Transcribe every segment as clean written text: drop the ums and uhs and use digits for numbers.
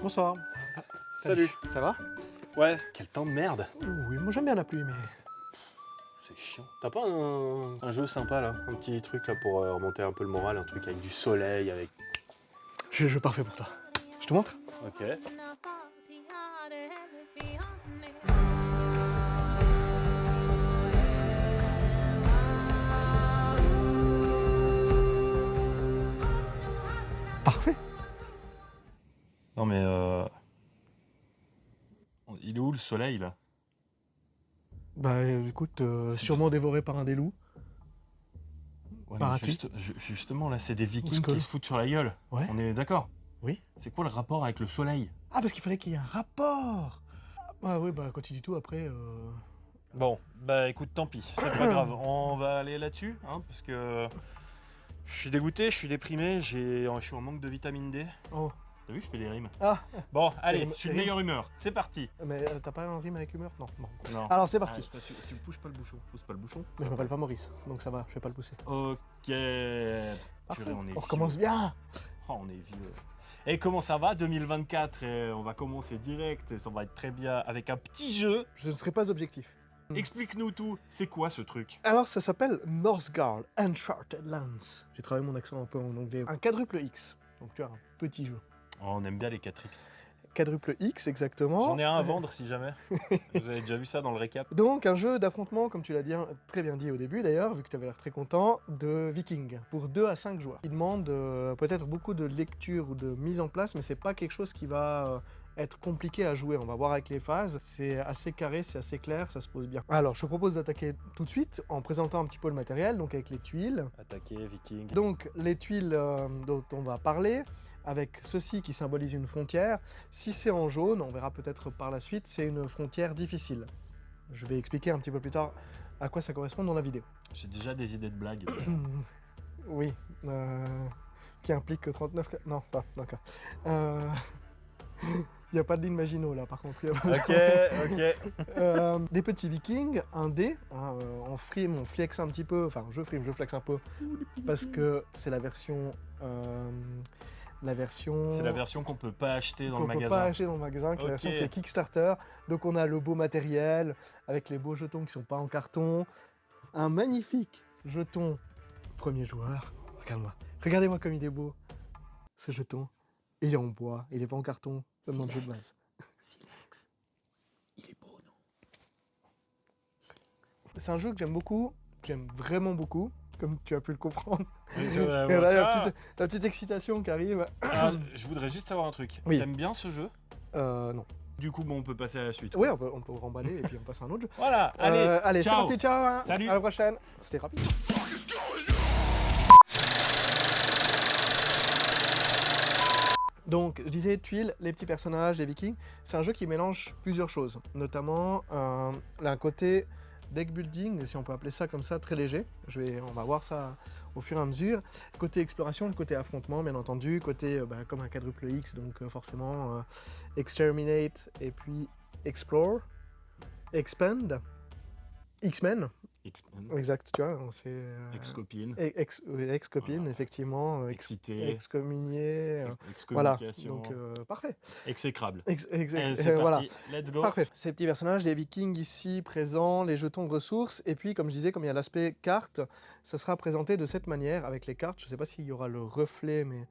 Bonsoir. Salut. Ça va? Ouais, quel temps de merde. Oui, moi j'aime bien la pluie, mais... C'est chiant. T'as pas un jeu sympa là? Un petit truc là pour remonter un peu le moral, un truc avec du soleil, avec... J'ai le jeu parfait pour toi. Je te montre? Ok. Parfait. Non mais il est où le soleil là? Bah écoute, C'est- sûrement dévoré par un des loups. Ouais, Par mais un tigre. justement là, c'est des vikings Skull. qui se foutent sur la gueule. Ouais. On est d'accord? Oui. C'est quoi le rapport avec le soleil? Ah, parce qu'il fallait qu'il y ait un rapport. Ah oui, bah quand tu dis tout, après... Bon, bah écoute, tant pis, c'est pas grave. On va aller là-dessus, hein, parce que je suis dégoûté, je suis déprimé, je suis en manque de vitamine D. Oh. T'as vu, je fais des rimes. Ah, Bon, allez, rimes- je suis de rimes. meilleure humeur. C'est parti. mais t'as pas un rime avec humeur? Non, bon. Non. Alors c'est parti. Ah, tu me pousse pas le bouchon. Pousse pas le bouchon. Mais je m'appelle pas Maurice, donc ça va, je vais pas le pousser. Ok. Parfait. Purée, on est On recommence bien. Oh, on est vieux. Et comment ça va 2024 et on va commencer direct et ça va être très bien avec un petit jeu. Je ne serai pas objectif. Explique-nous tout. C'est quoi ce truc? Alors ça s'appelle Northgard Uncharted Lands. J'ai travaillé mon accent un peu en anglais. Un quadruple X. Donc tu as un petit jeu. Oh, on aime bien les 4X. Quadruple X exactement. J'en ai un à vendre si jamais. Vous avez déjà vu ça dans le récap? Donc un jeu d'affrontement, comme tu l'as dit, très bien dit au début d'ailleurs, vu que tu avais l'air très content, de Vikings, pour 2 à 5 joueurs. Il demande peut-être beaucoup de lecture ou de mise en place, mais c'est pas quelque chose qui va être compliqué à jouer. On va voir avec les phases, c'est assez carré, c'est assez clair, ça se pose bien. Alors je te propose d'attaquer tout de suite en présentant un petit peu le matériel, donc avec les tuiles. Attaquer, viking. Donc les tuiles dont on va parler, avec ceci qui symbolise une frontière. Si c'est en jaune, on verra peut-être par la suite, c'est une frontière difficile. Je vais expliquer un petit peu plus tard à quoi ça correspond dans la vidéo. J'ai déjà des idées de blagues. Oui, qui implique que 39... Non, ça, d'accord. Il n'y a pas de ligne Maginot là par contre. Ok. Des petits vikings, un dé, on frime, on flex un petit peu, enfin je frime, je flex un peu, parce que c'est la version... C'est la version qu'on peut pas acheter dans le qu'on peut magasin. pas acheter dans le magasin, qui est la version qui est Kickstarter. Donc on a le beau matériel, avec les beaux jetons qui sont pas en carton. Un magnifique jeton premier joueur. Regarde-moi. Regardez-moi comme il est beau. Ce jeton, il est en bois, il est pas en carton. Comme dans le jeu de base. Silex. Il est beau, non? C'est un jeu que j'aime beaucoup, que j'aime vraiment beaucoup, comme tu as pu le comprendre. Oui, Et là, la petite excitation qui arrive. Ah, je voudrais juste savoir un truc. Oui. T'aimes bien ce jeu? Non. Du coup, bon, on peut passer à la suite. Oui, on peut remballer et puis on passe à un autre jeu. Voilà, allez, c'est ciao. parti, ciao. Hein. Salut. À la prochaine. C'était rapide. Donc, je disais, tuiles, les petits personnages, les vikings, c'est un jeu qui mélange plusieurs choses, notamment un côté deck building, si on peut appeler ça comme ça, très léger. On va voir ça au fur et à mesure. Côté exploration, le côté affrontement, bien entendu, côté comme un quadruple X, donc forcément exterminate et puis explore, expand, X-Men. Exact, tu vois, c'est... Ex-copine. Ex-copine, Voilà. effectivement. Excité. Excommunié. Voilà, Excommunication. donc parfait. Exécrable. C'est voilà. parti, Let's go. Parfait. Ces petits personnages, les vikings ici présents, les jetons de ressources, et puis comme je disais, comme il y a l'aspect carte, ça sera présenté de cette manière avec les cartes. Je sais pas s'il y aura le reflet, mais...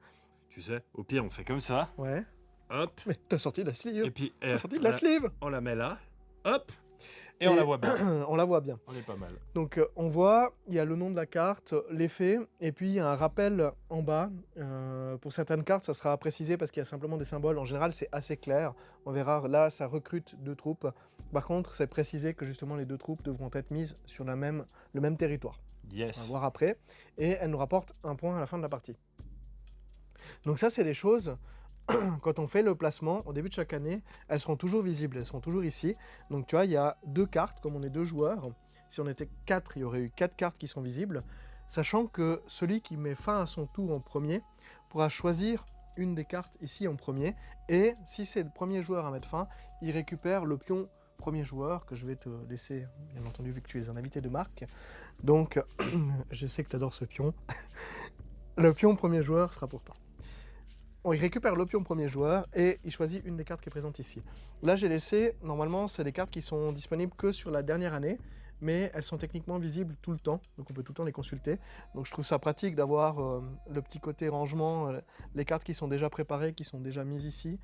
Tu sais, au pire, on fait comme ça. Ouais. Hop. Mais t'as sorti de la sleeve. Et puis, T'as sorti de la sleeve. on la met là. Hop. Et on la voit bien. On la voit bien. On est pas mal. Donc on voit, il y a le nom de la carte, l'effet, et puis il y a un rappel en bas. Pour certaines cartes, ça sera précisé parce qu'il y a simplement des symboles. En général, c'est assez clair. On verra, là, ça recrute 2 troupes. Par contre, c'est précisé que justement les 2 troupes devront être mises sur le même territoire. Yes. On va voir après. Et elles nous rapportent un point à la fin de la partie. Donc ça, c'est des choses... Quand on fait le placement, au début de chaque année, elles seront toujours visibles, elles seront toujours ici. Donc tu vois, il y a 2 cartes, comme on est 2 joueurs. Si on était 4, il y aurait eu 4 cartes qui sont visibles. Sachant que celui qui met fin à son tour en premier pourra choisir une des cartes ici en premier. Et si c'est le premier joueur à mettre fin, il récupère le pion premier joueur, que je vais te laisser, bien entendu, vu que tu es un invité de marque. Donc, je sais que tu adores ce pion. Le pion premier joueur sera pour toi. il récupère le pion premier joueur et il choisit une des cartes qui est présente ici. Là, j'ai laissé, normalement, c'est des cartes qui sont disponibles que sur la dernière année, mais elles sont techniquement visibles tout le temps, donc on peut tout le temps les consulter. Donc je trouve ça pratique d'avoir le petit côté rangement, les cartes qui sont déjà préparées, qui sont déjà mises ici,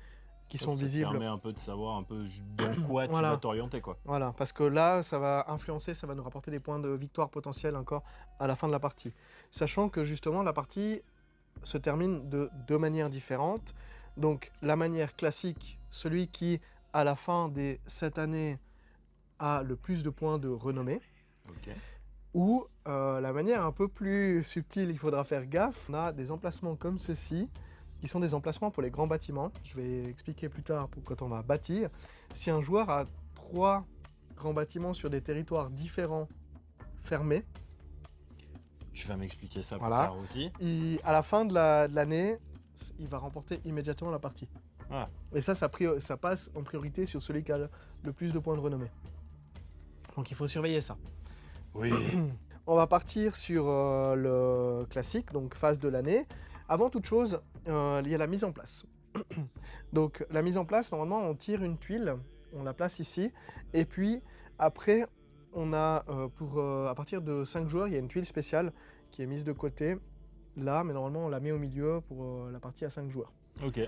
qui sont visibles. Ça te permet un peu de savoir un peu dans quoi tu Voilà. vas t'orienter, quoi. Voilà, parce que là, ça va influencer, ça va nous rapporter des points de victoire potentiels encore à la fin de la partie. Sachant que justement, la partie se termine de deux manières différentes. Donc la manière classique, celui qui, à la fin des 7 années, a le plus de points de renommée. Ok. Ou la manière un peu plus subtile, il faudra faire gaffe, on a des emplacements comme ceci, qui sont des emplacements pour les grands bâtiments. Je vais expliquer plus tard pour quand on va bâtir. Si un joueur a 3 grands bâtiments sur des territoires différents, fermés, Tu vas m'expliquer ça plus Voilà. tard aussi. à la fin de l'année, il va remporter immédiatement la partie. Ah. Et ça passe en priorité sur celui qui a le plus de points de renommée. Donc il faut surveiller ça. Oui. On va partir sur le classique, donc phase de l'année. Avant toute chose, il y a la mise en place. Donc la mise en place, normalement, on tire une tuile, on la place ici, et puis après, on a, à partir de 5 joueurs, il y a une tuile spéciale qui est mise de côté, là, mais normalement, on la met au milieu pour la partie à 5 joueurs. Ok.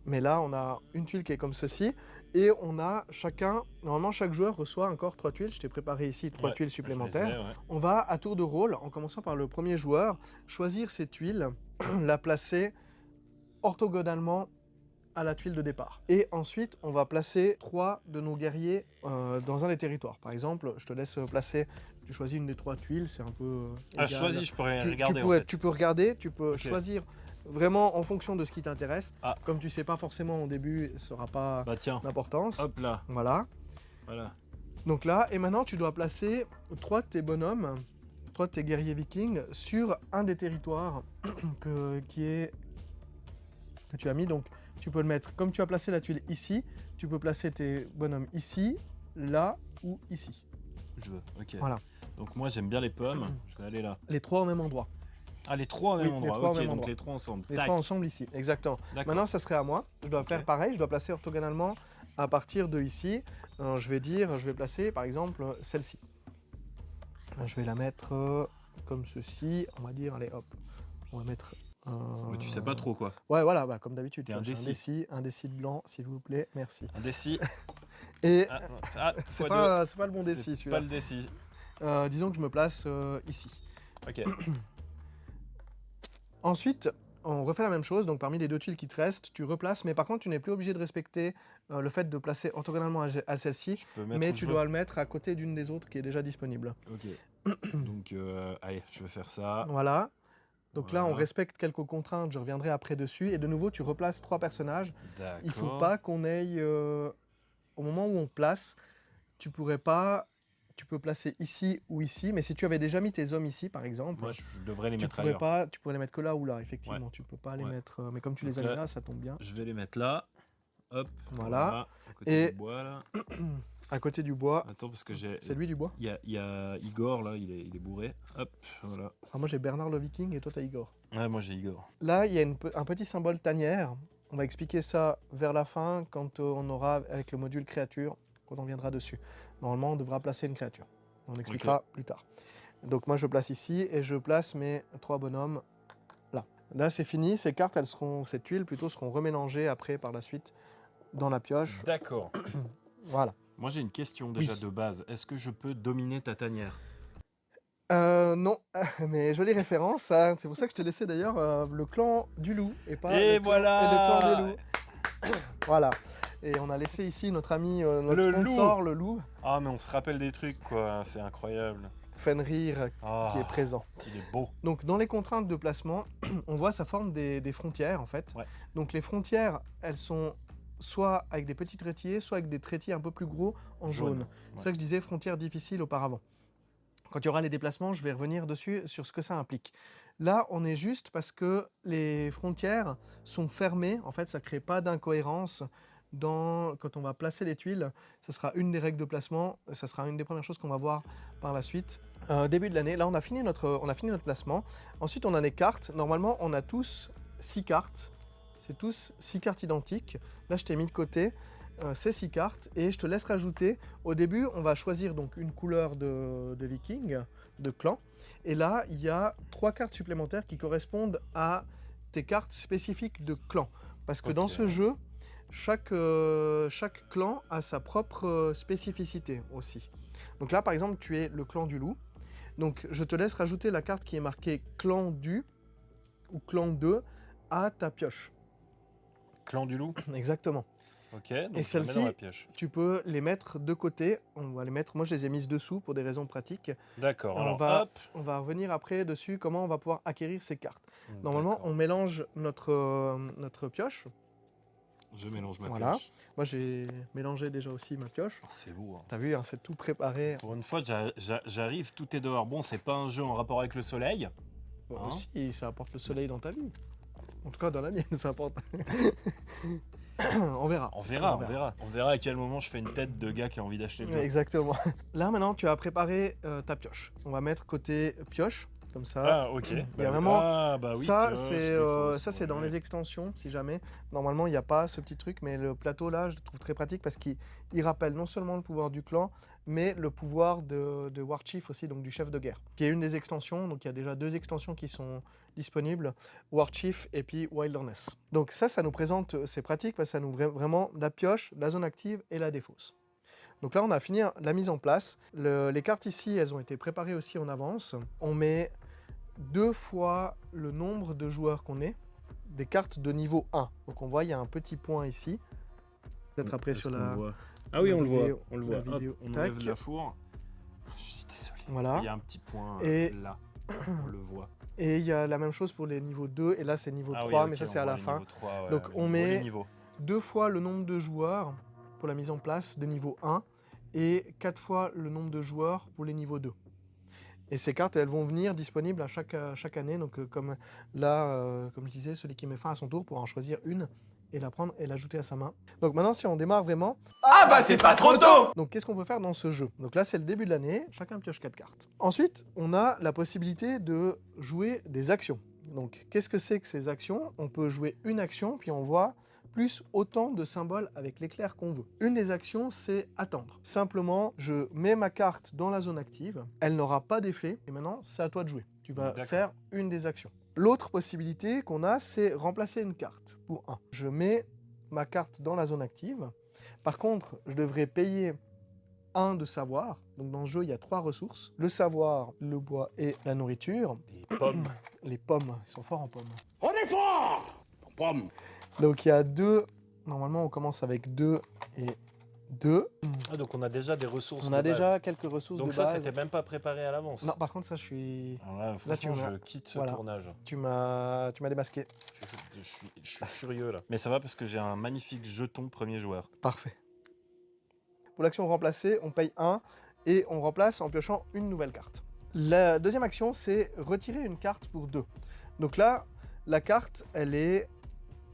Mais là, on a une tuile qui est comme ceci, et on a chacun, normalement, chaque joueur reçoit encore 3 tuiles. Je t'ai préparé ici 3 tuiles supplémentaires. Je les ai, ouais. On va, à tour de rôle, en commençant par le premier joueur, choisir ces tuiles, la placer orthogonalement à la tuile de départ. Et ensuite, on va placer 3 de nos guerriers dans un des territoires. Par exemple, je te laisse placer, tu choisis une des 3 tuiles, c'est un peu Ah, égal. je choisis, je peux regarder. Tu peux regarder, tu peux Ok. choisir vraiment en fonction de ce qui t'intéresse. Ah. Comme tu sais pas forcément au début, ça n'aura pas Bah tiens, d'importance. hop là, Voilà. voilà. Donc là, et maintenant, tu dois placer 3 de tes bonhommes, 3 de tes guerriers vikings sur un des territoires que tu as mis. Donc, tu peux le mettre, comme tu as placé la tuile ici, tu peux placer tes bonhommes ici, là ou ici. Je veux, ok. Voilà. Donc moi j'aime bien les pommes, je vais aller là. Les 3 au même endroit. Ah, les 3 au même Oui, les endroit, trois au ok, même donc endroit. les 3 ensemble. Les Tac. 3 ensemble ici, exactement. D'accord. Maintenant, ça serait à moi. Je dois faire pareil, je dois placer orthogonalement à partir de ici. Je vais placer par exemple celle-ci. Je vais la mettre comme ceci. On va dire, allez hop, on va mettre. Mais tu sais pas trop quoi. Ouais, voilà, bah, comme d'habitude. T'es tu un vois, décis. un décis de blanc, s'il vous plaît, merci. Un décis. Et Ah, ah, c'est x2. pas le bon décis C'est celui-là. pas le décis. Disons que je me place ici. Ok. Ensuite, on refait la même chose. Donc parmi les 2 tuiles qui te restent, tu replaces, mais par contre, tu n'es plus obligé de respecter le fait de placer orthogonalement à celle-ci, Je peux mettre mais où tu je veux. dois le mettre à côté d'une des autres qui est déjà disponible. Ok. Donc allez, je vais faire ça. Voilà. Donc là, on Voilà. respecte quelques contraintes, je reviendrai après dessus. Et de nouveau, tu replaces 3 personnages. D'accord. Il ne faut pas qu'on aille... au moment où on place, tu pourrais pas... Tu peux placer ici ou ici, mais si tu avais déjà mis tes hommes ici, par exemple, Moi je devrais les tu mettre pourrais ailleurs. pas, tu pourrais les mettre que là ou là, effectivement. Ouais. Tu peux pas les Ouais. mettre... mais comme tu Donc les as mis là- là, ça tombe bien. Je vais les mettre là. Hop. Voilà. À côté Et- du bois là. À côté du bois, Attends parce que j'ai. c'est lui du bois. Il y a Igor là, il est bourré. Hop, voilà. Alors moi j'ai Bernard le Viking et toi t'as Igor. Ouais, moi j'ai Igor. Là, il y a un petit symbole tanière. On va expliquer ça vers la fin quand on aura avec le module créature, quand on viendra dessus. Normalement, on devra placer une créature. On expliquera plus tard. Donc moi je place ici et je place mes 3 bonhommes là. Là c'est fini, ces cartes, ces tuiles plutôt seront remélangées après par la suite dans la pioche. D'accord. Voilà. Moi j'ai une question déjà Oui. de base. Est-ce que je peux dominer ta tanière? Non, mais jolie référence. Hein. C'est pour ça que je te laissais d'ailleurs le clan du loup et pas Et le clan, voilà. et le clan des loups. Voilà. Et on a laissé ici notre ami, notre Le sponsor, le loup, Ah mais on se rappelle des trucs quoi, c'est incroyable. Fenrir, Ah, qui est présent. il est beau. Donc dans les contraintes de placement, on voit ça forme des frontières en fait. Ouais. Donc les frontières, elles sont soit avec des petits trétiers, soit avec des trétiers un peu plus gros en jaune. C'est ça que je disais, frontières difficiles auparavant. Quand il y aura les déplacements, je vais revenir dessus sur ce que ça implique. Là, on est juste parce que les frontières sont fermées. En fait, ça ne crée pas d'incohérence quand on va placer les tuiles. Ça sera une des règles de placement. Ça sera une des premières choses qu'on va voir par la suite. Début de l'année, là, on a fini notre placement. Ensuite, on a les cartes. Normalement, on a tous 6 cartes. c'est tous 6 cartes identiques. Là, je t'ai mis de côté ces 6 cartes et je te laisse rajouter. Au début, on va choisir donc une couleur de viking, de clan. Et là, il y a 3 cartes supplémentaires qui correspondent à tes cartes spécifiques de clan. Parce que dans ce jeu, chaque clan a sa propre spécificité aussi. Donc là, par exemple, tu es le clan du loup. Donc, je te laisse rajouter la carte qui est marquée clan du ou clan 2 à ta pioche. Clan du loup. Exactement. Ok, donc et je la mets dans la pioche. Tu peux les mettre de côté. On va les mettre. Moi, je les ai mises dessous pour des raisons pratiques. D'accord. Alors, on va revenir après dessus comment on va pouvoir acquérir ces cartes. Normalement, on mélange notre pioche. Je mélange ma pioche. Moi, j'ai mélangé déjà aussi ma pioche. Oh, c'est beau. Hein. T'as vu, hein, c'est tout préparé. Pour une fois, j'arrive, tout est dehors. Bon, c'est pas un jeu en rapport avec le soleil. Bon, aussi, ça apporte le soleil dans ta vie. En tout cas, dans la mienne, ça apporte. On verra. On verra à quel moment je fais une tête de gars qui a envie d'acheter le jeu. Exactement. Là, maintenant, tu as préparé ta pioche. On va mettre côté pioche. Comme ça. Ah, ok. Il y a vraiment... oui, ça, c'est dans les extensions, si jamais. Normalement, il n'y a pas ce petit truc, mais le plateau, là, je le trouve très pratique parce qu'il rappelle non seulement le pouvoir du clan, mais le pouvoir de War Chief aussi, donc du chef de guerre, qui est une des extensions. Donc, il y a déjà 2 extensions qui sont disponibles, War Chief et puis Wilderness. Donc ça nous présente, c'est pratique parce que ça nous vraiment la pioche, la zone active et la défausse. Donc là, on a fini la mise en place. Les cartes ici, elles ont été préparées aussi en avance. On met 2 fois le nombre de joueurs qu'on est, des cartes de niveau 1. Donc on voit, il y a un petit point ici. Peut-être après sur la... Ah oui, on le voit. Hop, on enlève la four. Je suis désolé. Voilà. Il y a un petit point là. On le voit. Et il y a la même chose pour les niveaux 2. Et là, c'est niveau 3, oui, mais ça, c'est à la fin. 3, donc on met 2 fois le nombre de joueurs pour la mise en place des niveaux 1 et 4 fois le nombre de joueurs pour les niveaux 2. Et ces cartes, elles vont venir disponibles à chaque année. Donc comme là, comme je disais, celui qui met fin à son tour pourra en choisir une et la prendre et l'ajouter à sa main. Donc maintenant, si on démarre vraiment... Ah bah c'est pas trop tôt! Donc qu'est-ce qu'on peut faire dans ce jeu? Donc là, c'est le début de l'année, chacun pioche 4 cartes. Ensuite, on a la possibilité de jouer des actions. Donc qu'est-ce que c'est que ces actions? On peut jouer une action, puis on voit plus autant de symboles avec l'éclair qu'on veut. Une des actions, c'est attendre. Simplement, je mets ma carte dans la zone active, elle n'aura pas d'effet, et maintenant, c'est à toi de jouer. Tu vas faire une des actions. L'autre possibilité qu'on a, c'est remplacer une carte pour 1. Je mets ma carte dans la zone active. Par contre, je devrais payer 1 de savoir. Donc dans le jeu, il y a 3 ressources. Le savoir, le bois et la nourriture. Les pommes. Les pommes, ils sont forts en pommes. On est fort en pommes. Donc il y a 2, normalement on commence avec 2 et 2. Ah, donc on a déjà des ressources. On a déjà quelques ressources donc de ça, base. c'était même pas préparé à l'avance. Non, par contre ça je suis... Alors là, franchement, je quitte ce tournage. Tu m'as démasqué. Je suis furieux là. Mais ça va parce que j'ai un magnifique jeton premier joueur. Parfait. Pour l'action remplacer, on paye 1 et on remplace en piochant une nouvelle carte. La deuxième action, c'est retirer une carte pour 2. Donc là, la carte, elle est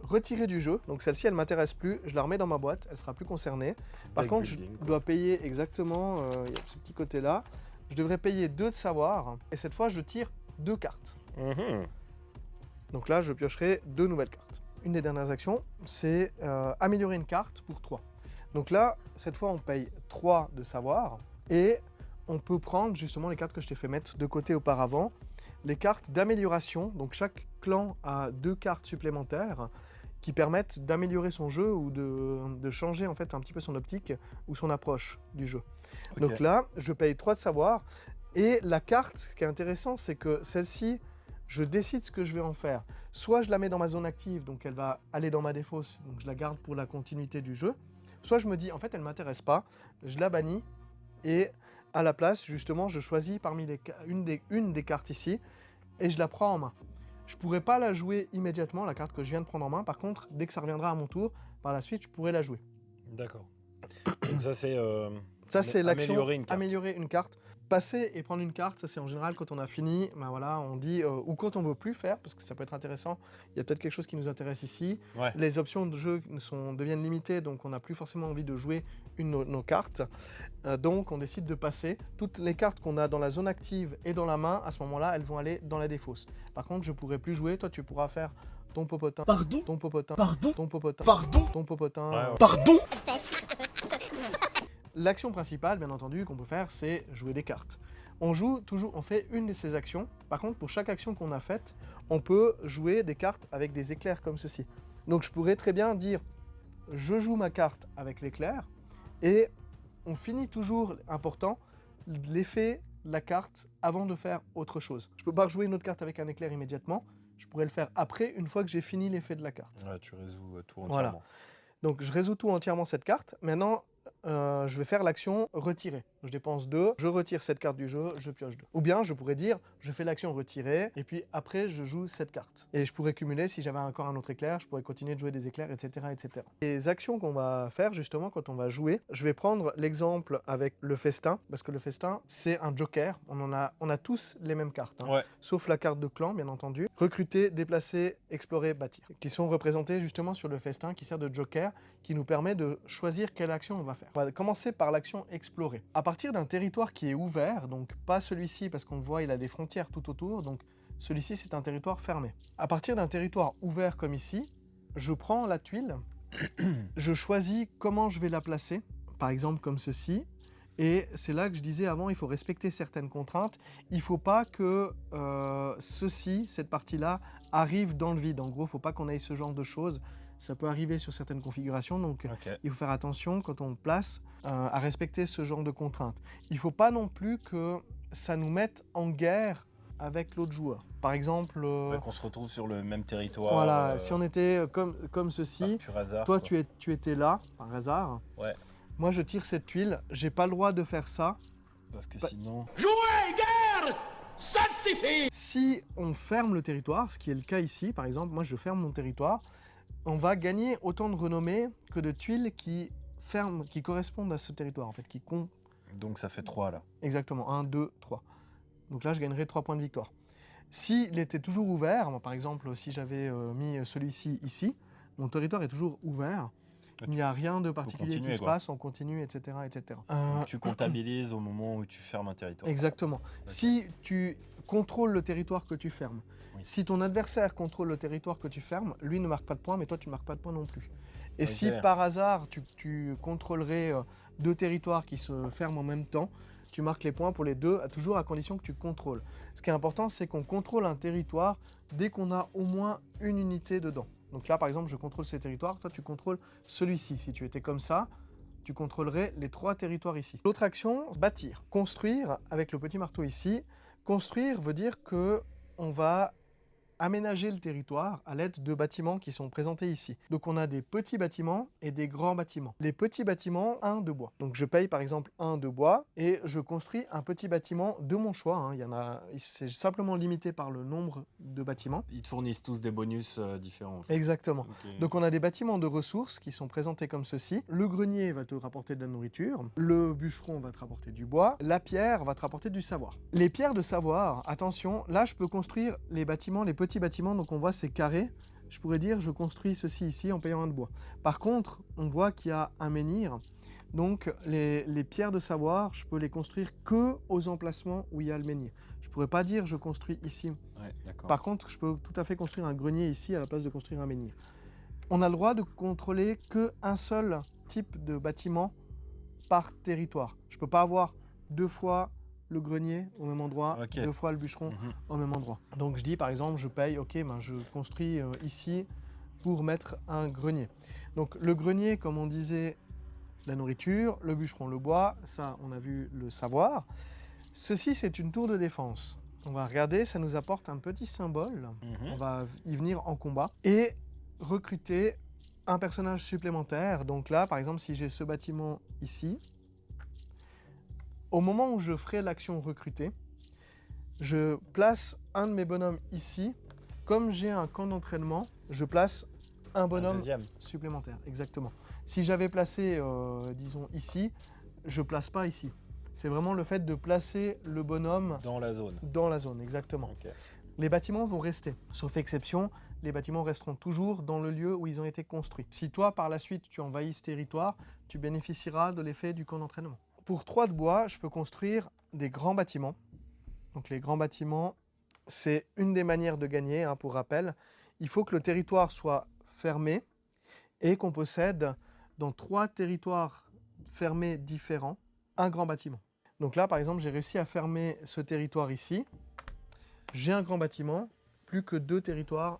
retirée du jeu. Donc celle-ci, elle ne m'intéresse plus. Je la remets dans ma boîte, elle sera plus concernée. Par contre, je dois payer exactement, il y a ce petit côté-là. Je devrais payer 2 de savoir. Et cette fois, je tire 2 cartes. Donc là, je piocherai 2 nouvelles cartes. Une des dernières actions, c'est améliorer une carte pour 3. Donc là, cette fois, on paye 3 de savoir. Et on peut prendre justement les cartes que je t'ai fait mettre de côté auparavant. Les cartes d'amélioration. Donc chaque clan a 2 cartes supplémentaires qui permettent d'améliorer son jeu ou de changer en fait un petit peu son optique ou son approche du jeu. Okay. Donc là, je paye 3 de savoir. Et la carte, ce qui est intéressant, c'est que celle-ci, je décide ce que je vais en faire. Soit je la mets dans ma zone active, donc elle va aller dans ma défausse, donc je la garde pour la continuité du jeu. Soit je me dis, en fait, elle ne m'intéresse pas, je la bannis et à la place, justement, je choisis parmi une des cartes ici et je la prends en main. Je ne pourrais pas la jouer immédiatement, la carte que je viens de prendre en main. Par contre, dès que ça reviendra à mon tour, par la suite, je pourrai la jouer. D'accord. Donc ça, c'est... Ça, c'est l'action améliorer une carte. Passer et prendre une carte, ça c'est en général quand on a fini, ben voilà, on dit, ou quand on ne veut plus faire, parce que ça peut être intéressant, il y a peut-être quelque chose qui nous intéresse ici. Ouais. Les options de jeu deviennent limitées, donc on n'a plus forcément envie de jouer nos cartes. Donc on décide de passer. Toutes les cartes qu'on a dans la zone active et dans la main, à ce moment-là, elles vont aller dans la défausse. Par contre, je ne pourrai plus jouer, toi tu pourras faire ton popotin, Pardon? ton popotin, Pardon? ton popotin, Pardon? ton popotin. Ouais. Pardon? L'action principale, bien entendu, qu'on peut faire, c'est jouer des cartes. On joue toujours, on fait une de ces actions. Par contre, pour chaque action qu'on a faite, on peut jouer des cartes avec des éclairs comme ceci. Donc je pourrais très bien dire, je joue ma carte avec l'éclair, et on finit toujours, important, l'effet de la carte avant de faire autre chose. Je peux pas jouer une autre carte avec un éclair immédiatement, je pourrais le faire après, une fois que j'ai fini l'effet de la carte. Ouais, tu résous tout Voilà. entièrement. Donc je résous tout entièrement cette carte. Maintenant, je vais faire l'action retirer. Je dépense 2, je retire cette carte du jeu, je pioche 2. Ou bien je pourrais dire, je fais l'action retirer, et puis après je joue cette carte. Et je pourrais cumuler, si j'avais encore un autre éclair, je pourrais continuer de jouer des éclairs, etc. etc. Les actions qu'on va faire justement quand on va jouer, je vais prendre l'exemple avec le festin, parce que le festin, c'est un joker. On a tous les mêmes cartes, hein. Ouais. Sauf la carte de clan, bien entendu. Recruter, déplacer, explorer, bâtir. Qui sont représentés justement sur le festin, qui sert de joker, qui nous permet de choisir quelle action on va faire. On va commencer par l'action explorer. À partir d'un territoire qui est ouvert, donc pas celui-ci parce qu'on voit il a des frontières tout autour, donc celui-ci c'est un territoire fermé. À partir d'un territoire ouvert comme ici, je prends la tuile, je choisis comment je vais la placer, par exemple comme ceci, et c'est là que je disais avant, il faut respecter certaines contraintes. Il ne faut pas que cette partie-là, arrive dans le vide. En gros, il ne faut pas qu'on ait ce genre de choses. Ça peut arriver sur certaines configurations, donc Ok. il faut faire attention quand on place à respecter ce genre de contraintes. Il ne faut pas non plus que ça nous mette en guerre avec l'autre joueur. Par exemple, Ouais, qu'on se retrouve sur le même territoire. voilà, si on était comme ceci, par pur hasard. toi quoi. tu étais là, par hasard. Ouais. Moi je tire cette tuile, j'ai pas le droit de faire ça. Parce que Bah- sinon. Jouez, guerre! Ça suffit! Si on ferme le territoire, ce qui est le cas ici, par exemple, moi je ferme mon territoire, on va gagner autant de renommée que de tuiles qui correspondent à ce territoire, en fait, Donc ça fait 3 là. exactement, 1, 2, 3. Donc là, je gagnerai 3 points de victoire. S'il était toujours ouvert, moi, par exemple, si j'avais mis celui-ci ici, mon territoire est toujours ouvert, il n'y a rien de particulier continuer, qui se quoi. passe, on continue, etc. etc. Donc tu comptabilises au moment où tu fermes un territoire. Exactement. Si tu contrôles le territoire que tu fermes, Oui. si ton adversaire contrôle le territoire que tu fermes, lui ne marque pas de points, mais toi tu ne marques pas de points non plus. Et Ok. si par hasard tu contrôlerais 2 territoires qui se ferment en même temps, tu marques les points pour les deux, toujours à condition que tu contrôles. Ce qui est important, c'est qu'on contrôle un territoire dès qu'on a au moins une unité dedans. Donc là, par exemple, je contrôle ces territoires, toi tu contrôles celui-ci. Si tu étais comme ça, tu contrôlerais les 3 territoires ici. L'autre action, bâtir. Construire, avec le petit marteau ici. Construire veut dire que on va aménager le territoire à l'aide de bâtiments qui sont présentés ici. Donc on a des petits bâtiments et des grands bâtiments. Les petits bâtiments, un de bois. Donc je paye par exemple un de bois et je construis un petit bâtiment de mon choix, hein. C'est simplement limité par le nombre de bâtiments. Ils te fournissent tous des bonus différents. en fait. Exactement. Ok. Donc on a des bâtiments de ressources qui sont présentés comme ceci. Le grenier va te rapporter de la nourriture, le bûcheron va te rapporter du bois, la pierre va te rapporter du savoir. Les pierres de savoir, attention, là je peux construire les bâtiments, les petits bâtiments, donc on voit ces carrés. Je pourrais dire je construis ceci ici en payant un de bois. Par contre, on voit qu'il y a un menhir. Donc les pierres de savoir, je peux les construire que aux emplacements où il y a le menhir. Je pourrais pas dire je construis ici. Ouais, d'accord. Par contre, je peux tout à fait construire un grenier ici à la place de construire un menhir. On a le droit de contrôler qu'un seul type de bâtiment par territoire. Je ne peux pas avoir 2 fois le grenier au même endroit, Ok. 2 fois le bûcheron Mhm. au même endroit. Donc je dis par exemple, je paye, ok, je construis ici pour mettre un grenier. Donc le grenier, comme on disait, la nourriture, le bûcheron, le bois, ça on a vu le savoir. Ceci c'est une tour de défense. On va regarder, ça nous apporte un petit symbole. Mhm. On va y venir en combat et recruter un personnage supplémentaire. Donc là, par exemple, si j'ai ce bâtiment ici, au moment où je ferai l'action recruter, je place un de mes bonhommes ici. Comme j'ai un camp d'entraînement, je place un Un bonhomme deuxième. supplémentaire. Exactement. Si j'avais placé, disons ici, je place pas ici. C'est vraiment le fait de placer le bonhomme Dans la zone. dans la zone, exactement. Ok. Les bâtiments vont rester. Sauf exception, les bâtiments resteront toujours dans le lieu où ils ont été construits. Si toi, par la suite, tu envahis ce territoire, tu bénéficieras de l'effet du camp d'entraînement. Pour 3 de bois, je peux construire des grands bâtiments. Donc les grands bâtiments, c'est une des manières de gagner, hein, pour rappel. il faut que le territoire soit fermé et qu'on possède dans 3 territoires fermés différents un grand bâtiment. Donc là, par exemple, j'ai réussi à fermer ce territoire ici. J'ai un grand bâtiment, plus que 2 territoires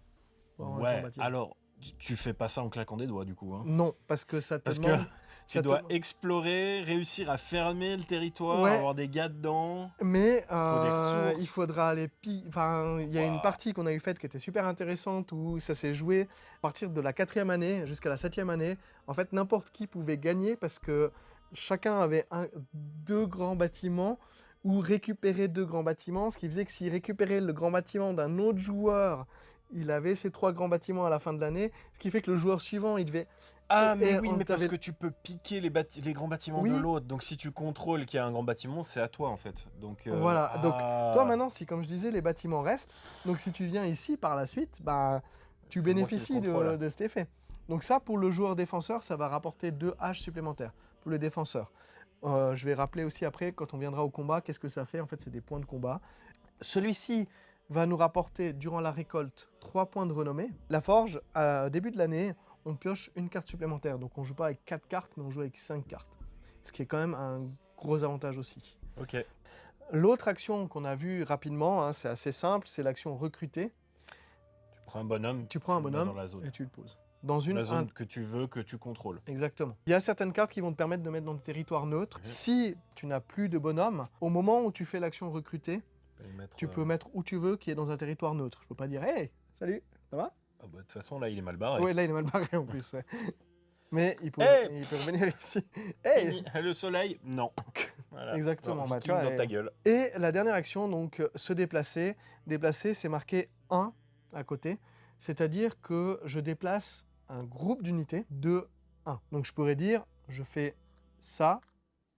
pour avoir un grand Ouais, bâtiment. alors, tu fais pas ça en claquant des doigts, du coup. Hein. Non, parce que ça te Parce que demande... tu ça te- dois explorer, réussir à fermer le territoire, Ouais. avoir des gars dedans. Mais faut des ressources. il faudra aller Enfin, il y a une Waouh. partie qu'on a eu faite qui était super intéressante où ça s'est joué à partir de la 4e année jusqu'à la 7e année. En fait, n'importe qui pouvait gagner parce que chacun avait 2 grands bâtiments ou récupérer 2 grands bâtiments, ce qui faisait que s'il récupérait le grand bâtiment d'un autre joueur, il avait ces 3 grands bâtiments à la fin de l'année, ce qui fait que le joueur suivant, il devait... Ah, Et mais oui, on mais parce t'avait- que tu peux piquer les grands bâtiments Oui. de l'autre. Donc, si tu contrôles qu'il y a un grand bâtiment, c'est à toi, en fait. Donc, Voilà, donc ah, toi maintenant, si comme je disais, les bâtiments restent, donc si tu viens ici par la suite, bah, tu c'est moi qui le bénéficies contrôle. de cet effet. Donc ça, pour le joueur défenseur, ça va rapporter 2 H supplémentaires pour le défenseur. Je vais rappeler aussi après, quand on viendra au combat, qu'est-ce que ça fait. En fait, c'est des points de combat. Celui-ci va nous rapporter, durant la récolte, 3 points de renommée. La forge, au début de l'année, on pioche une carte supplémentaire. Donc on joue pas avec 4 cartes, mais on joue avec 5 cartes. Ce qui est quand même un gros avantage aussi. Ok. L'autre action qu'on a vue rapidement, hein, c'est assez simple, c'est l'action recruter. Tu prends un bonhomme. Tu prends un le mets bonhomme dans la zone. et tu le poses. Dans une La zone que tu veux, que tu contrôles. Exactement. Il y a certaines cartes qui vont te permettre de mettre dans des territoires neutres. Mhm. Si tu n'as plus de bonhomme, au moment où tu fais l'action recruter, Tu peux le mettre, tu peux mettre où tu veux qui est dans un territoire neutre. Je peux pas dire hey, salut, ça va? Ah bah, de toute façon, là, il est mal barré. Ouais, là il est mal barré en plus. Ouais. Mais il peut, Hey il peut revenir ici. Hey. Fini. Le soleil, non. Voilà. Exactement, Non, bah, tu viking vois, dans ta gueule. Et la dernière action, donc se déplacer. Déplacer, c'est marqué 1 à côté. C'est-à-dire que je déplace un groupe d'unités de 1. Donc je pourrais dire, je fais ça,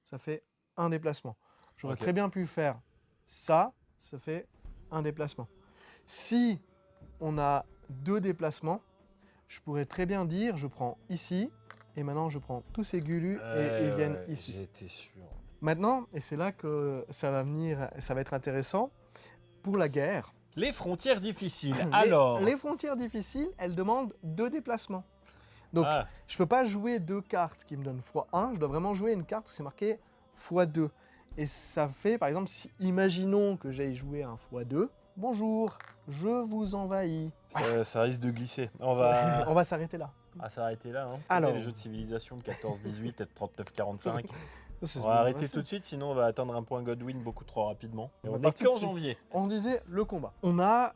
ça fait un déplacement. J'aurais Ok. très bien pu faire ça, ça fait un déplacement. Si on a 2 déplacements, je pourrais très bien dire, je prends ici, et maintenant je prends tous ces gulus et ils viennent ici. J'étais sûr. Maintenant, et c'est là que ça va être intéressant, pour la guerre, Les frontières difficiles. les- Alors. les frontières difficiles, elles demandent 2 déplacements. Donc, Ah, je ne peux pas jouer 2 cartes qui me donnent x1, je dois vraiment jouer une carte où c'est marqué x2. Et ça fait, par exemple, imaginons que j'aille jouer un x2. Bonjour, je vous envahis. ça risque de glisser. On va On va s'arrêter là. s'arrêter là. Hein. Alors. Les jeux de civilisation de 14-18 et de 39-45. C'est On va arrêter facile. tout de suite, sinon on va atteindre un point Godwin beaucoup trop rapidement. Et On va on est partir qu'en dessus. janvier. On disait le combat. On a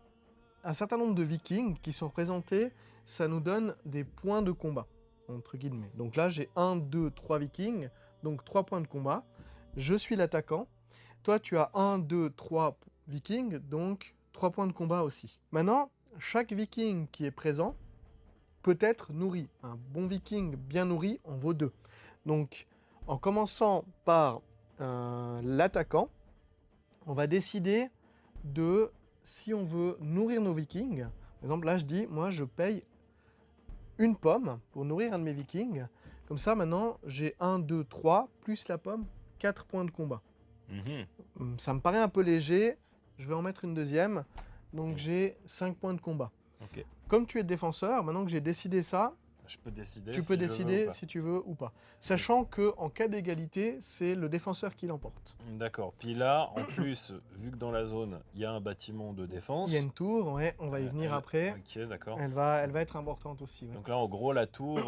un certain nombre de vikings qui sont représentés, ça nous donne des points de combat, entre guillemets. Donc là, j'ai 1, 2, 3 vikings, donc 3 points de combat. Je suis l'attaquant. Toi, tu as 1, 2, 3 vikings, donc 3 points de combat aussi. Maintenant, chaque viking qui est présent peut être nourri. Un bon viking bien nourri en vaut 2. Donc, en commençant par l'attaquant, on va décider de si on veut nourrir nos vikings. Par exemple, là, je dis, moi, je paye une pomme pour nourrir un de mes vikings. Comme ça, maintenant, j'ai 1, 2, 3, plus la pomme, 4 points de combat. Ça me paraît un peu léger. Je vais en mettre une deuxième. Donc, j'ai 5 points de combat. Ok. Comme tu es défenseur, maintenant que j'ai décidé ça, Je peux décider. tu si peux je veux décider ou pas. si tu veux ou pas. Sachant que en cas d'égalité, c'est le défenseur qui l'emporte. D'accord. Puis là, en plus, vu que dans la zone, il y a un bâtiment de défense. Il y a une tour, ouais, on va y venir après. Ok, d'accord. Elle va être importante aussi. Ouais. Donc là, en gros, la tour,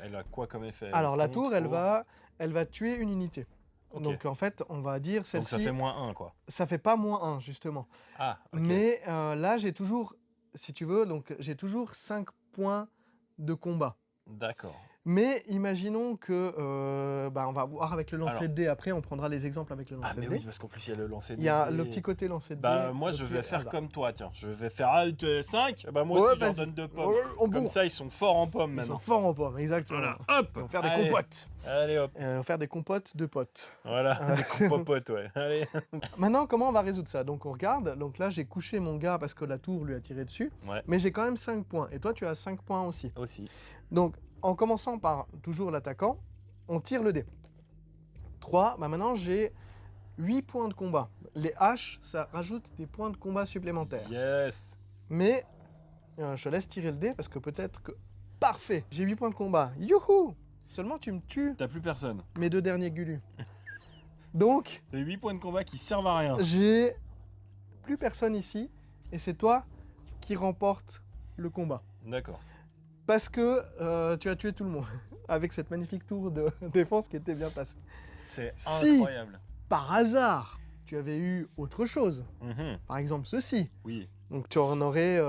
elle a quoi comme effet? Alors la Elle tour, contre elle va tuer une unité. Ok. Donc en fait, on va dire Donc ça celle-ci, fait -1, quoi. ça fait pas -1 justement. Ah, ok. Mais là, j'ai toujours, si tu veux, donc j'ai toujours 5 points de combat. D'accord. Mais imaginons que, on va voir avec le lancer Alors. de dés après, on prendra les exemples avec le Ah, lancer mais de dés. oui, parce qu'en plus, il y a le lancer de Il y a dés. le petit côté lancer de Bah, dés. moi, le je petit vais faire hasard. comme toi, tiens. Je vais faire 5. Bah, moi Ouais, aussi, je leur vas-y. donne 2 pommes. Ouais, on Comme bourre. ça, ils sont forts en pommes Ils sont maintenant. forts en pommes, exactement. Voilà, hop. Ils vont faire des Allez. compotes. Allez, hop. On va faire des compotes de potes. Voilà, des compopotes, ouais. Allez. Maintenant, comment on va résoudre ça? Donc, on regarde. Donc là, j'ai couché mon gars parce que la tour lui a tiré dessus. Ouais, Mais j'ai quand même 5 points. Et toi, tu as 5 points aussi. aussi. Donc, en commençant par toujours l'attaquant, on tire le dé. 3, maintenant j'ai 8 points de combat. Les haches, ça rajoute des points de combat supplémentaires. Yes. Mais Je te laisse tirer le dé parce que peut-être que... Parfait, j'ai 8 points de combat. Youhou! Seulement tu me tues T'as plus personne. mes 2 derniers gulus. Donc, T'as 8 points de combat qui servent à rien. j'ai plus personne ici et c'est toi qui remporte le combat. D'accord. Parce que tu as tué tout le monde avec cette magnifique tour de défense qui était bien passée. C'est Si. incroyable. Par hasard, tu avais eu autre chose, Mhm. par exemple ceci. Oui. Donc tu en aurais,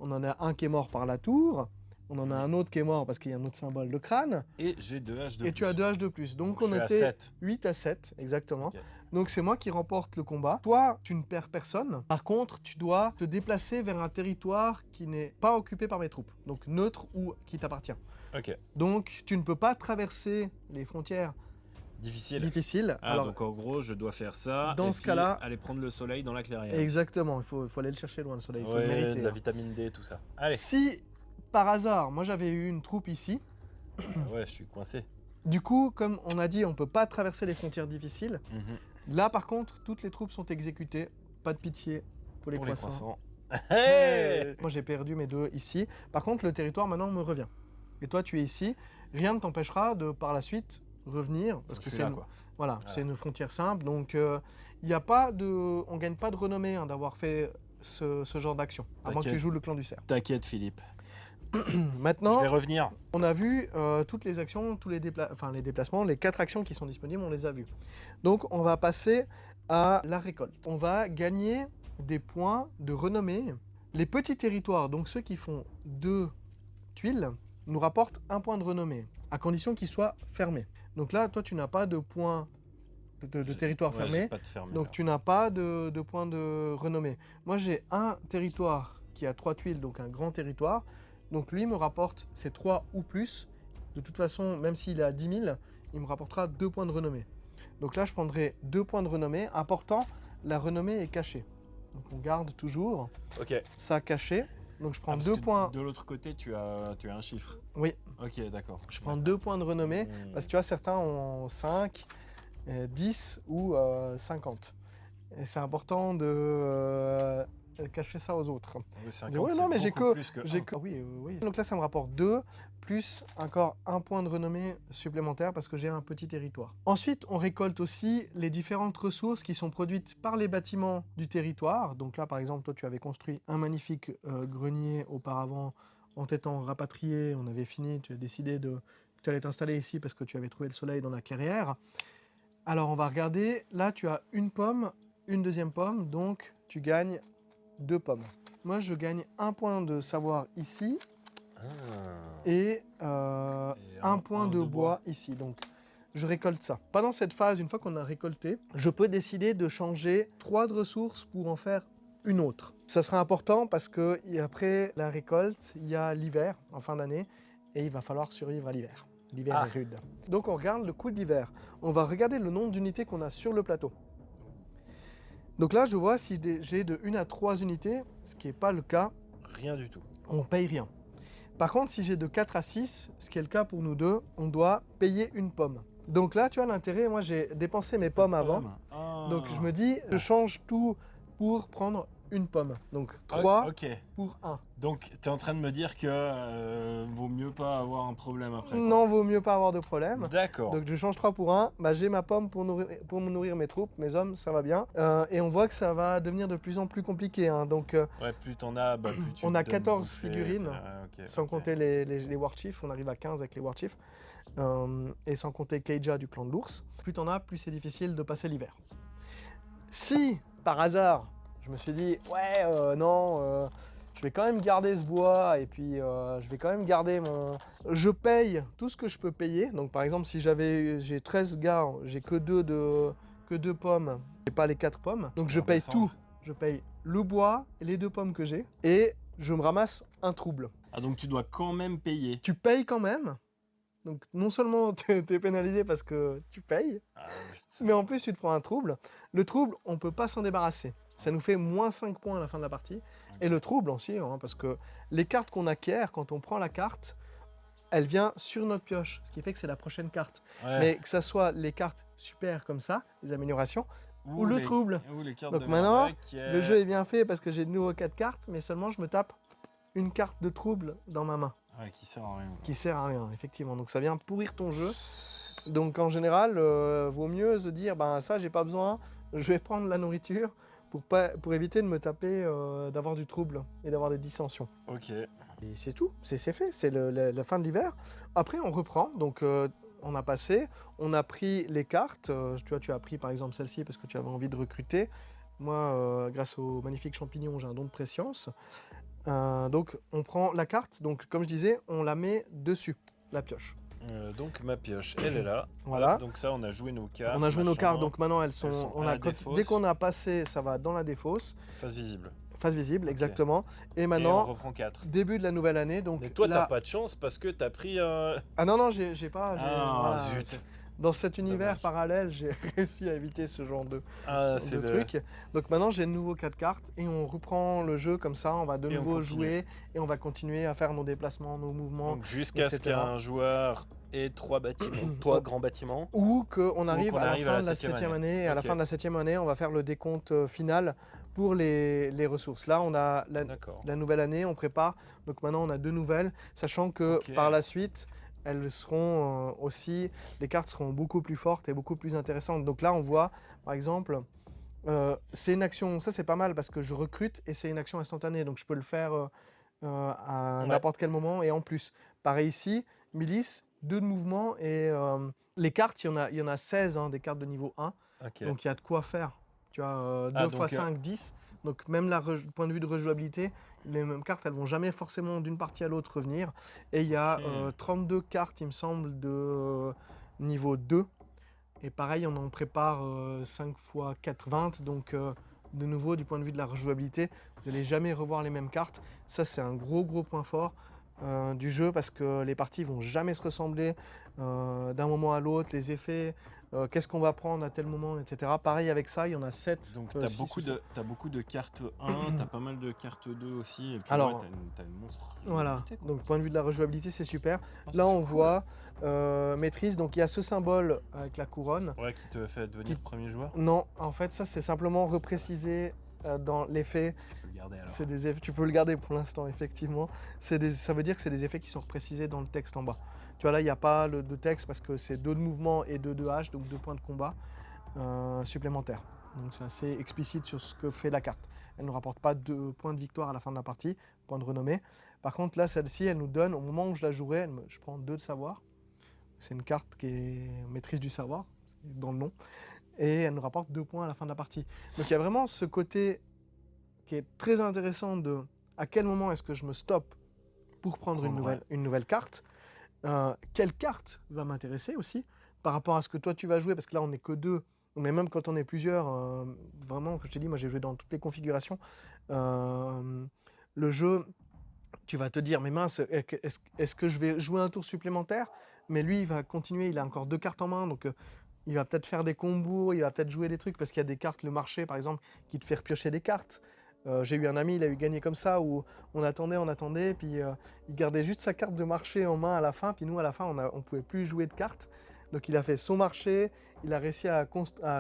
on en a un qui est mort par la tour, on en a un autre qui est mort parce qu'il y a un autre symbole de crâne, Et j'ai 2 H de et plus. tu as 2 H de plus. Donc je on suis à était 7. 8 à 7, exactement. Ok. Donc c'est moi qui remporte le combat. Toi, tu ne perds personne. Par contre, tu dois te déplacer vers un territoire qui n'est pas occupé par mes troupes, donc neutre ou qui t'appartient. Ok. Donc tu ne peux pas traverser les frontières Difficile. difficiles. Ah, Alors, donc en gros, je dois faire ça. dans et ce puis cas-là- aller prendre le soleil dans la clairière. exactement, il faut aller le chercher loin le soleil, il faut le Ouais, mériter. de la hein. vitamine D, tout ça. Allez. Si par hasard, moi j'avais eu une troupe ici, Ouais, je suis coincé. du coup, comme on a dit, on peut pas traverser les frontières difficiles. Mhm. Là, par contre, toutes les troupes sont exécutées. Pas de pitié pour les Pour croissants. les croissants. Hey Moi, j'ai perdu mes 2 ici. Par contre, le territoire maintenant me revient. Et toi, tu es ici. Rien ne t'empêchera de par la suite revenir parce Je que suis c'est là, une... quoi. Voilà, c'est une frontière simple. Donc, il y a pas de, on gagne pas de renommée hein, d'avoir fait ce genre d'action. À moins que tu T'inquiète. joues le clan du cerf. T'inquiète, Philippe. Maintenant, Je vais revenir. on a vu toutes les actions, tous les, les déplacements, les 4 actions qui sont disponibles, on les a vues. Donc on va passer à la récolte. On va gagner des points de renommée. Les petits territoires, donc ceux qui font 2 tuiles, nous rapportent 1 point de renommée, à condition qu'ils soient fermés. Donc là, toi, tu n'as pas de points de territoire Ouais, j'ai fermé, pas de fermé, donc là. tu n'as pas de points de renommée. Moi, j'ai un territoire qui a 3 tuiles, donc un grand territoire. Donc lui me rapporte ces 3 ou plus. De toute façon, même s'il est à 10 000, il me rapportera 2 points de renommée. Donc là, je prendrai 2 points de renommée. Important, la renommée est cachée. Donc on garde toujours Ok. ça caché. Donc je prends parce 2 que points. De l'autre côté, tu as un chiffre. Oui, Ok, d'accord. je prends 2 points de renommée. Hmm. Parce que tu vois, certains ont 5, 10 ou 50. Et c'est important de cacher ça aux autres. Oui, 50, Ouais, non, c'est mais j'ai beaucoup que, plus que j'ai un. que- oui, oui. Donc là, ça me rapporte 2, plus encore 1 point de renommée supplémentaire parce que j'ai un petit territoire. Ensuite, on récolte aussi les différentes ressources qui sont produites par les bâtiments du territoire. Donc là, par exemple, toi, tu avais construit un magnifique grenier auparavant en t'étant rapatrié. On avait fini, tu as décidé que tu allais t'installer ici parce que tu avais trouvé le soleil dans la clairière. Alors, on va regarder. Là, tu as une pomme, une deuxième pomme, donc tu gagnes 2 pommes. Moi, je gagne 1 point de savoir ici Ah. et Et un point de bois ici. Donc, je récolte ça. Pendant cette phase, une fois qu'on a récolté, je peux décider de changer 3 de ressources pour en faire une autre. Ça sera important parce que après la récolte, il y a l'hiver en fin d'année et il va falloir survivre à l'hiver. L'hiver Ah. est rude. Donc, on regarde le coût d'hiver. On va regarder le nombre d'unités qu'on a sur le plateau. Donc là, je vois si j'ai de 1 à 3 unités, ce qui n'est pas le cas, Rien du tout. on paye rien. Par contre, si j'ai de 4 à 6, ce qui est le cas pour nous deux, on doit payer une pomme. Donc là, tu as l'intérêt, moi j'ai dépensé mes pommes avant, Ah. donc je me dis, je change tout pour prendre une pomme. Donc 3 Ok. pour 1. Donc, tu es en train de me dire que vaut mieux pas avoir un problème après. quoi. Non, vaut mieux pas avoir de problème. D'accord. Donc je change 3 pour 1, bah, j'ai ma pomme pour me nourrir mes troupes, mes hommes, ça va bien. Et on voit que ça va devenir de plus en plus compliqué. Hein. Donc Ouais, plus t'en as, bah, plus tu On a donnes 14 bouffer. figurines, Ok, sans ok. compter les War Chiefs, on arrive à 15 avec les War Chiefs. Et sans compter Keija du clan de l'ours. Plus t'en as, plus c'est difficile de passer l'hiver. Si, par hasard, je me suis dit, ouais, non, je vais quand même garder ce bois, et puis je vais quand même garder mon... Je paye tout ce que je peux payer. Donc par exemple, si j'ai 13 gars, j'ai que 2 pommes, j'ai pas les 4 pommes. Donc je On paye descend. tout. Je paye le bois et les 2 pommes que j'ai, et je me ramasse un trouble. Ah, donc tu dois quand même payer. Tu payes quand même. Donc non seulement tu es pénalisé parce que tu payes, Ah, mais en plus tu te prends un trouble. Le trouble, on ne peut pas s'en débarrasser. Ça nous fait moins 5 points à la fin de la partie. Et le trouble aussi, hein, parce que les cartes qu'on acquiert, quand on prend la carte, elle vient sur notre pioche, ce qui fait que c'est la prochaine carte. ouais. Mais que ça soit les cartes super comme ça, les améliorations, ou le trouble. Ou les cartes Donc de maintenant, Marduk qui est- le jeu est bien fait parce que j'ai de nouveau 4 cartes, mais seulement je me tape une carte de trouble dans ma main, Ouais, qui sert à rien. qui sert à rien, effectivement. Donc ça vient pourrir ton jeu. Donc en général, vaut mieux se dire, ben ça j'ai pas besoin, je vais prendre la nourriture pour éviter de me taper, d'avoir du trouble et d'avoir des dissensions. Ok. Et c'est tout, c'est fait, c'est la fin de l'hiver. Après on reprend, donc on a passé, on a pris les cartes, tu vois, tu as pris par exemple celle-ci parce que tu avais envie de recruter. Moi, grâce aux magnifiques champignons, j'ai un don de préscience. Donc on prend la carte, donc comme je disais, on la met dessus, la pioche. Donc ma pioche, elle est là. Voilà. Hop, donc ça, on a joué nos cartes. On a joué nos machin. cartes, donc maintenant elles sont sont. à la défausse. Dès qu'on a passé, ça va dans la défausse. Face visible. Face visible, Ok. exactement. Et Et on maintenant, reprend 4. début de la nouvelle année. Donc Mais toi, là- t'as pas de chance parce que t'as pris... Ah non, j'ai pas. Ah, zut. c'est- Dans cet univers Dommage. parallèle, j'ai réussi à éviter ce genre de c'est truc. Donc maintenant, j'ai de nouveau 4 cartes et on reprend le jeu comme ça. On va de Et on nouveau continue. jouer et on va continuer à faire nos déplacements, nos mouvements. Donc jusqu'à ce etc. qu'un joueur ait 3 bâtiments, 3 grands bâtiments. Ou qu'on arrive qu'on à la arrive fin de la 7e année. Et à la Ok. fin de la 7e année, on va faire le décompte final pour les ressources. Là, on a D'accord. la nouvelle année, on prépare. Donc maintenant, on a 2 nouvelles, sachant que Ok. par la suite, elles seront aussi, les cartes seront beaucoup plus fortes et beaucoup plus intéressantes. Donc là, on voit, par exemple, c'est une action, ça c'est pas mal parce que je recrute et c'est une action instantanée. Donc je peux le faire à Ouais. n'importe quel moment. Et en plus, pareil ici, milice, 2 de mouvement et les cartes, il y en a 16 hein, des cartes de niveau 1. Ok. Donc il y a de quoi faire. Tu as 2 Ah, x donc, 5, 10. Donc même point de vue de rejouabilité, les mêmes cartes, elles vont jamais forcément d'une partie à l'autre revenir. Et il y a Ok. 32 cartes, il me semble, de niveau 2. Et pareil, on en prépare 5 x 4, 20. Donc de nouveau, du point de vue de la rejouabilité, vous n'allez jamais revoir les mêmes cartes. Ça, c'est un gros point fort du jeu parce que les parties vont jamais se ressembler d'un moment à l'autre. Les effets, qu'est-ce qu'on va prendre à tel moment, etc. Pareil avec ça, il y en a 7. Donc t'as beaucoup de cartes 1, t'as pas mal de cartes 2 aussi. Et puis Alors, ouais, t'as une monstre. Voilà, jouabilité, quoi. donc point de vue de la rejouabilité, c'est super. Ah, Là, c'est on cool. voit maîtrise, donc il y a ce symbole avec la couronne. Ouais, qui te fait devenir premier joueur. Non, en fait, ça, c'est simplement reprécisé dans l'effet. Tu peux le garder alors. C'est des effets, tu peux le garder pour l'instant, effectivement. Ça veut dire que c'est des effets qui sont reprécisés dans le texte en bas. Tu vois, là, il n'y a pas de texte parce que c'est 2 de mouvement et 2 de hache, donc 2 points de combat supplémentaires. Donc c'est assez explicite sur ce que fait la carte. Elle ne rapporte pas 2 points de victoire à la fin de la partie, point de renommée. Par contre, là, celle-ci, elle nous donne, au moment où je la jouerai, je prends 2 de savoir. C'est une carte qui est maîtrise du savoir, c'est dans le nom. Et elle nous rapporte 2 points à la fin de la partie. Donc il y a vraiment ce côté qui est très intéressant de à quel moment est-ce que je me stoppe pour prendre une nouvelle carte. Quelle carte va m'intéresser aussi par rapport à ce que toi tu vas jouer, parce que là on n'est que 2, mais même quand on est plusieurs, vraiment, comme je t'ai dit, moi j'ai joué dans toutes les configurations. Le jeu, tu vas te dire, mais mince, est-ce que je vais jouer un tour supplémentaire? Mais lui, il va continuer, il a encore 2 cartes en main, donc il va peut-être faire des combos, il va peut-être jouer des trucs, parce qu'il y a des cartes, le marché par exemple, qui te fait repiocher des cartes. J'ai eu un ami, il a eu gagné comme ça, où on attendait, puis il gardait juste sa carte de marché en main à la fin, puis nous à la fin on pouvait plus jouer de cartes. Donc il a fait son marché, il a réussi à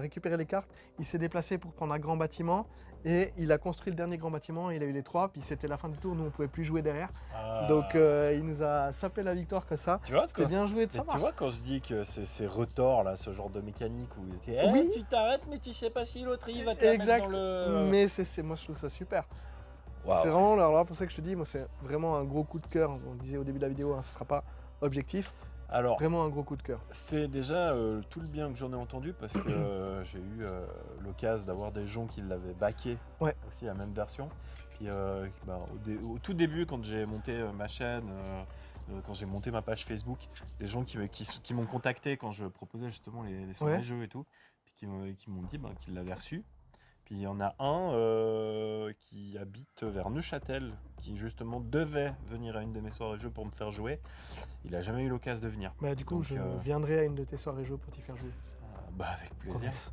récupérer les cartes, il s'est déplacé pour prendre un grand bâtiment, et il a construit le dernier grand bâtiment, il a eu les 3, puis c'était la fin du tour, nous on pouvait plus jouer derrière. Ah. Donc il nous a sapé la victoire comme ça. Tu vois, C'était bien joué de mais sa tu part. vois quand je dis que c'est retors là, ce genre de mécanique où Oui. tu t'arrêtes mais tu sais pas si l'autre il va te la mettre Exact, dans le... mais moi je trouve ça super. Waouh. C'est vraiment, alors là, pour ça que je te dis, moi c'est vraiment un gros coup de cœur. On le disait au début de la vidéo, hein, ce ne sera pas objectif. Alors, Vraiment un gros coup de cœur. c'est déjà tout le bien que j'en ai entendu parce que j'ai eu l'occasion d'avoir des gens qui l'avaient backé Ouais. aussi la même version. Puis au tout début, quand j'ai monté ma chaîne, quand j'ai monté ma page Facebook, des gens qui m'ont contacté quand je proposais justement les soirées Ouais. jeux et tout, puis qui m'ont dit qu'ils l'avaient reçu. Puis il y en a un qui habite vers Neuchâtel, qui justement devait venir à une de mes soirées jeux pour me faire jouer. Il n'a jamais eu l'occasion de venir. Bah, du coup, Donc, je viendrai à une de tes soirées jeux pour t'y faire jouer. Avec plaisir. Promesse.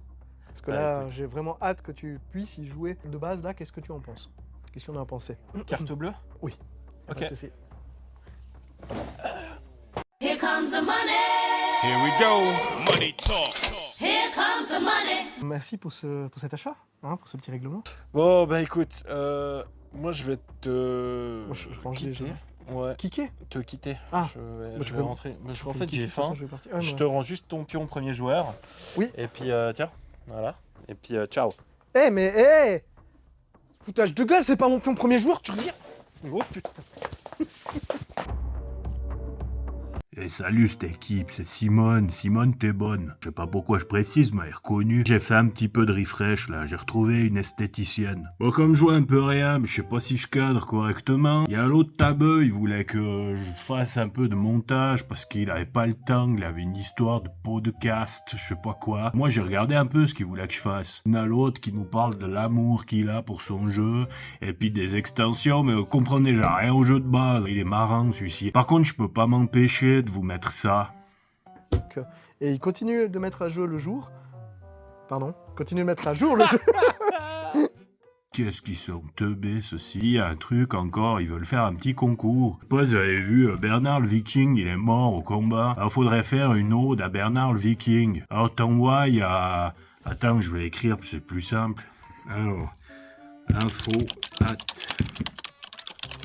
Parce que Bah, là, écoute. j'ai vraiment hâte que tu puisses y jouer. De base, là, qu'est-ce que tu en penses? Qu'est-ce qu'on en a pensé? Carte bleue? Oui. Ok. Pas de souci. Here comes the money. Here we go. Money talk. Here comes the money. Merci pour cet achat, hein, pour ce petit règlement. Bon, bah écoute, Moi, je vais te Moi, je range les quitter. jeux. Ouais, Te te quitter. Ah. Je tu vais peux- rentrer. Parce qu'en Tu fait, me j'ai quittes, de toute façon, faim. je vais partir. Ah, Je non. te rends juste ton pion premier joueur. Oui. Et puis, tiens, voilà. Et puis, ciao. Eh, mais hé Foutage de gueule, c'est pas mon pion premier joueur, tu reviens. Oh putain. Et salut cette équipe, c'est Simone. Simone, t'es bonne. Je sais pas pourquoi je précise, mais reconnu. J'ai fait un petit peu de refresh là, j'ai retrouvé une esthéticienne. Bon, comme je vois un peu rien, mais je sais pas si je cadre correctement. Il y a l'autre tabeux, il voulait que je fasse un peu de montage parce qu'il avait pas le temps, il avait une histoire de podcast, je sais pas quoi. Moi j'ai regardé un peu ce qu'il voulait que je fasse. Il y en a l'autre qui nous parle de l'amour qu'il a pour son jeu, et puis des extensions, mais vous comprenez, j'ai rien au jeu de base. Il est marrant celui-ci. Par contre, je peux pas m'empêcher de vous mettre ça. Et il continue de mettre à jour le jour. Pardon, continue de mettre à jour le jeu. Qu'est-ce qu'ils sont teubés, ceci. Il y a un truc encore, ils veulent faire un petit concours. Je sais pas, vous avez vu, Bernard le Viking, il est mort au combat. Alors, faudrait faire une ode à Bernard le Viking. Alors, t'envoies à... Attends, je vais écrire, c'est plus simple. Alors, info at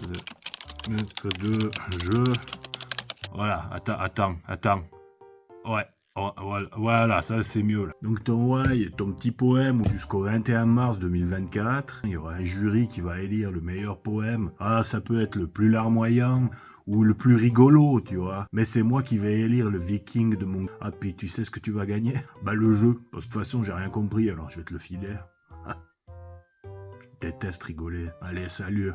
le maître de jeu. Voilà, attends. Ouais. Oh, voilà, ça c'est mieux là. Donc t'envoies ton petit poème jusqu'au 21 mars 2024. Il y aura un jury qui va élire le meilleur poème. Ah, ça peut être le plus larmoyant ou le plus rigolo, tu vois. Mais c'est moi qui vais élire le viking de mon... Ah, puis tu sais ce que tu vas gagner? Bah le jeu. De toute façon, j'ai rien compris, alors je vais te le filer. Je déteste rigoler. Allez, salut.